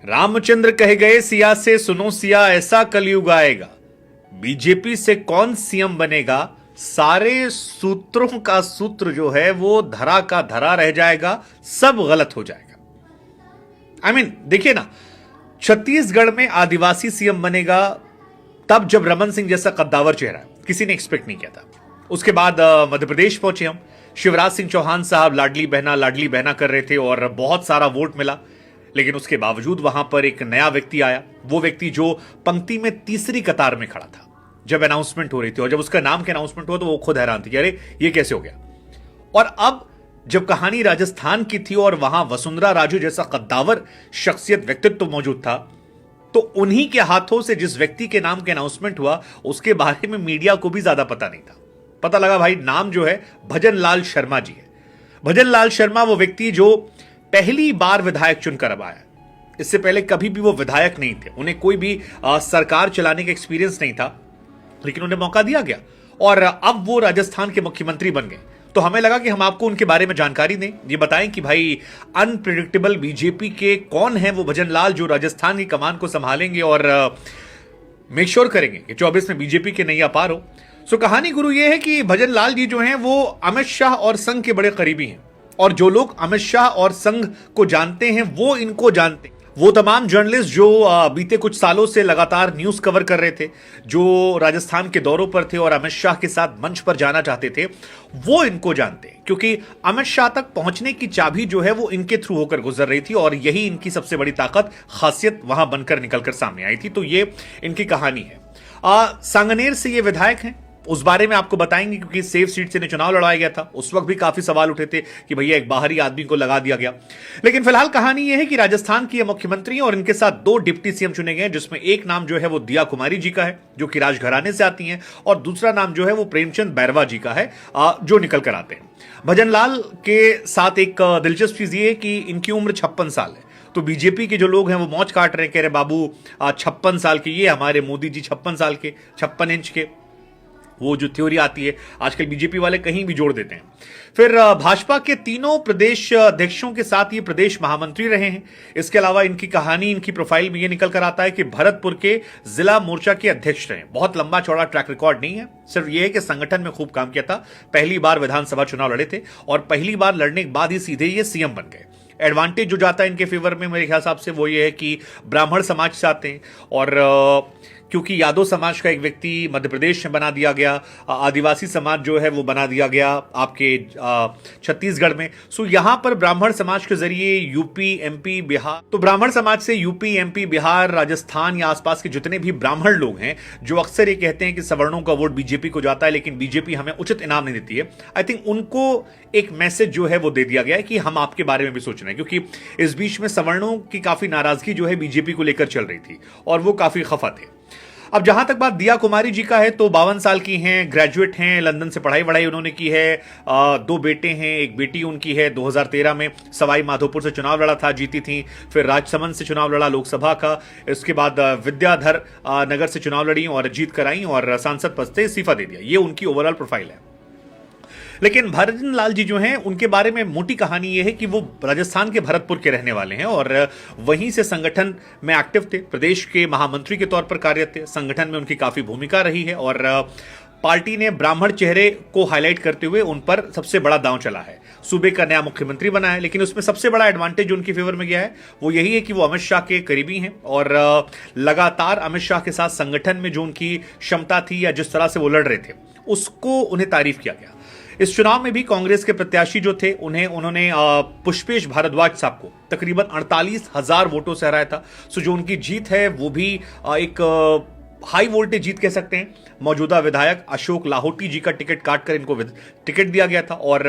रामचंद्र कह गए सिया से, सुनो सिया ऐसा कलयुग आएगा, बीजेपी से कौन सीएम बनेगा, सारे सूत्रों का सूत्र जो है वो धरा का धरा रह जाएगा, सब गलत हो जाएगा। देखिए ना, छत्तीसगढ़ में आदिवासी सीएम बनेगा तब जब रमन सिंह जैसा कद्दावर चेहरा किसी ने एक्सपेक्ट नहीं किया था। उसके बाद मध्य प्रदेश पहुंचे हम, शिवराज सिंह चौहान साहब लाडली बहना कर रहे थे और बहुत सारा वोट मिला, लेकिन उसके बावजूद वहां पर एक नया व्यक्ति आया, वो व्यक्ति जो पंक्ति में तीसरी कतार में खड़ा था जब अनाउंसमेंट हो रही थी, और जब उसका नाम के अनाउंसमेंट हुआ तो वो खुद हैरान थी कि अरे ये कैसे हो गया। और अब जब कहानी राजस्थान की थी और वहां वसुंधरा राजे जैसा कद्दावर शख्सियत व्यक्तित्व मौजूद था, तो उन्हीं के हाथों से जिस व्यक्ति के नाम के अनाउंसमेंट हुआ उसके बारे में मीडिया को भी ज्यादा पता नहीं था। पता लगा भाई नाम जो है भजन लाल शर्मा जी है। भजन लाल शर्मा वो व्यक्ति जो पहली बार विधायक चुनकर अब आया, इससे पहले कभी भी वो विधायक नहीं थे, उन्हें कोई भी सरकार चलाने का एक्सपीरियंस नहीं था, लेकिन उन्हें मौका दिया गया और अब वो राजस्थान के मुख्यमंत्री बन गए। तो हमें लगा कि हम आपको उनके बारे में जानकारी दें, ये बताएं कि भाई अनप्रिडिक्टेबल बीजेपी के कौन है वो भजन लाल जो राजस्थान की कमान को संभालेंगे और मेक श्योर करेंगे कि 24 में बीजेपी के नैया पार हो। सो कहानी गुरु ये है कि भजन लाल जी जो हैं वो अमित शाह और संघ के बड़े करीबी हैं, और जो लोग अमित शाह और संघ को जानते हैं वो इनको जानते हैं। वो तमाम जर्नलिस्ट जो बीते कुछ सालों से लगातार न्यूज कवर कर रहे थे, जो राजस्थान के दौरों पर थे और अमित शाह के साथ मंच पर जाना चाहते थे, वो इनको जानते हैं, क्योंकि अमित शाह तक पहुंचने की चाबी जो है वो इनके थ्रू होकर गुजर रही थी और यही इनकी सबसे बड़ी ताकत, खासियत वहां बनकर निकलकर सामने आई थी। तो ये इनकी कहानी है। सांगनेर से ये विधायक हैं, उस बारे में आपको बताएंगे, क्योंकि सेफ सीट से इन्हें चुनाव लड़ाया गया था। उस वक्त भी काफी सवाल उठे थे कि भैया एक बाहरी आदमी को लगा दिया गया। लेकिन फिलहाल कहानी यह है कि राजस्थान की ये मुख्यमंत्री हैं और इनके साथ 2 डिप्टी सीएम चुने गए, जिसमें एक नाम जो है वो दिया कुमारी जी का है जो कि राजघराने से आती हैं, और दूसरा नाम जो है वो प्रेमचंद बैरवा जी का है जो निकल कर आते हैं। भजन लाल के साथ एक दिलचस्प चीज ये है कि इनकी उम्र 56 साल है। तो बीजेपी के जो लोग हैं वो मौज काट रहे, कह रहे बाबू 56 साल के, ये हमारे मोदी जी 56 साल के, 56 इंच के, वो जो थ्योरी आती है आजकल बीजेपी वाले कहीं भी जोड़ देते हैं। फिर भाजपा के तीनों प्रदेश अध्यक्षों के साथ ये प्रदेश महामंत्री रहे हैं। इसके अलावा इनकी कहानी, इनकी प्रोफाइल में ये निकल कर आता है कि भरतपुर के जिला मोर्चा के अध्यक्ष रहे। बहुत लंबा चौड़ा ट्रैक रिकॉर्ड नहीं है, सिर्फ ये है कि संगठन में खूब काम किया था, पहली बार विधानसभा चुनाव लड़े थे और पहली बार लड़ने के बाद ही सीधे ये सीएम बन गए। एडवांटेज जो जाता है इनके फेवर में मेरे हिसाब से वो ये है कि ब्राह्मण समाज से आते हैं और क्योंकि यादव समाज का एक व्यक्ति मध्य प्रदेश में बना दिया गया, आदिवासी समाज जो है वो बना दिया गया आपके छत्तीसगढ़ में। सो यहां पर ब्राह्मण समाज के जरिए यूपी, एमपी, बिहार, तो ब्राह्मण समाज से यूपी, एमपी, बिहार, राजस्थान या आसपास के जितने भी ब्राह्मण लोग हैं जो अक्सर ये कहते हैं कि सवर्णों का वोट बीजेपी को जाता है लेकिन बीजेपी हमें उचित इनाम नहीं देती है, आई थिंक उनको एक मैसेज जो है वो दे दिया गया है कि हम आपके बारे में भी सोच रहे हैं, क्योंकि इस बीच में सवर्णों की काफी नाराजगी जो है बीजेपी को लेकर चल रही थी और वो काफी खफा थे। अब जहां तक बात दिया कुमारी जी का है तो 52 साल की हैं, ग्रेजुएट हैं, लंदन से पढ़ाई वढ़ाई उन्होंने की है, 2 बेटे हैं, एक बेटी उनकी है। 2013 में सवाई माधोपुर से चुनाव लड़ा था, जीती थी। फिर राजसमंद से चुनाव लड़ा लोकसभा का, इसके बाद विद्याधर नगर से चुनाव लड़ी और जीत कर आई और सांसद पद से इस्तीफा दे दिया। ये उनकी ओवरऑल प्रोफाइल है। लेकिन भजन लाल जी जो हैं उनके बारे में मोटी कहानी यह है कि वो राजस्थान के भरतपुर के रहने वाले हैं और वहीं से संगठन में एक्टिव थे, प्रदेश के महामंत्री के तौर पर कार्यरत थे। संगठन में उनकी काफी भूमिका रही है और पार्टी ने ब्राह्मण चेहरे को हाईलाइट करते हुए उन पर सबसे बड़ा दांव चला है। सूबे का नया मुख्यमंत्री बना है, लेकिन उसमें सबसे बड़ा एडवांटेज जो उनकी फेवर में गया है वो यही है कि वो अमित शाह के करीबी हैं और लगातार अमित शाह के साथ संगठन में जो उनकी क्षमता थी या जिस तरह से वो लड़ रहे थे उसको उन्हें तारीफ किया गया। इस चुनाव में भी कांग्रेस के प्रत्याशी जो थे उन्होंने पुष्पेश भारद्वाज साहब को तकरीबन 48,000 वोटों से हराया था। सो जो उनकी जीत है वो भी एक हाई वोल्टेज जीत कह सकते हैं। मौजूदा विधायक अशोक लाहोटी जी का टिकट काटकर इनको टिकट दिया गया था और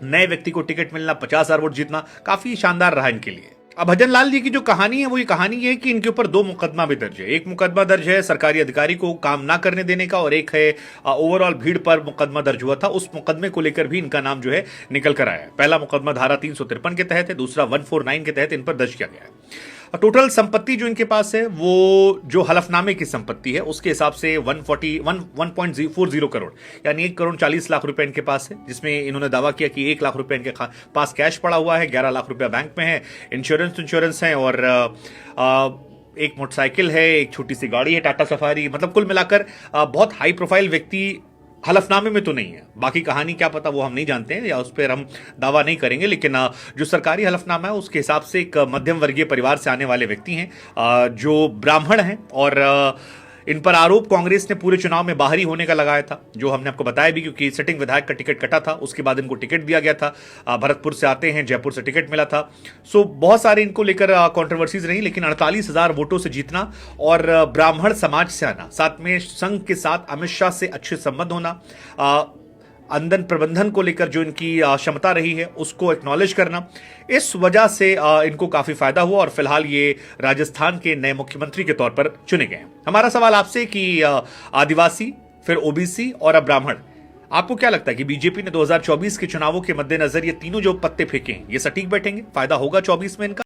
नए व्यक्ति को टिकट मिलना, 50,000 वोट जीतना काफी शानदार रहा इनके लिए। अब भजन लाल जी की जो कहानी है वो ये कहानी है कि इनके ऊपर 2 मुकदमा भी दर्ज है। एक मुकदमा दर्ज है सरकारी अधिकारी को काम ना करने देने का और एक है ओवरऑल भीड़ पर मुकदमा दर्ज हुआ था, उस मुकदमे को लेकर भी इनका नाम जो है निकल कर आया है। पहला मुकदमा धारा 353 के तहत है, दूसरा 149 के तहत इन पर दर्ज किया गया है। टोटल संपत्ति जो इनके पास है वो जो हलफनामे की संपत्ति है उसके हिसाब से 1.40 करोड़ यानी 1,40,00,000 रुपए इनके पास है, जिसमें इन्होंने दावा किया कि 1 लाख रुपए इनके पास कैश पड़ा हुआ है, 11 लाख रुपए बैंक में है, इंश्योरेंस है और एक मोटरसाइकिल है, एक छोटी सी गाड़ी है टाटा सफारी। मतलब कुल मिलाकर बहुत हाई प्रोफाइल व्यक्ति हलफनामे में तो नहीं है। बाकी कहानी क्या पता वो हम नहीं जानते हैं या उस पर हम दावा नहीं करेंगे, लेकिन जो सरकारी हलफनामा है उसके हिसाब से एक मध्यम वर्गीय परिवार से आने वाले व्यक्ति हैं जो ब्राह्मण हैं और इन पर आरोप कांग्रेस ने पूरे चुनाव में बाहरी होने का लगाया था, जो हमने आपको बताया भी, क्योंकि सिटिंग विधायक का टिकट कटा था, उसके बाद इनको टिकट दिया गया था। भरतपुर से आते हैं, जयपुर से टिकट मिला था। सो बहुत सारे इनको लेकर कंट्रोवर्सीज रही, लेकिन 48,000 वोटों से जीतना और ब्राह्मण समाज से आना, साथ में संघ के साथ अमित शाह से अच्छे संबंध होना, अंदन प्रबंधन को लेकर जो इनकी क्षमता रही है उसको एक्नॉलेज करना, इस वजह से इनको काफी फायदा हुआ और फिलहाल ये राजस्थान के नए मुख्यमंत्री के तौर पर चुने गए हैं। हमारा सवाल आपसे कि आदिवासी, फिर ओबीसी और अब ब्राह्मण, आपको क्या लगता है कि बीजेपी ने 2024 के चुनावों के मद्देनजर ये तीनों जो पत्ते फेंके हैं ये सटीक बैठेंगे, फायदा होगा 24 में इनका?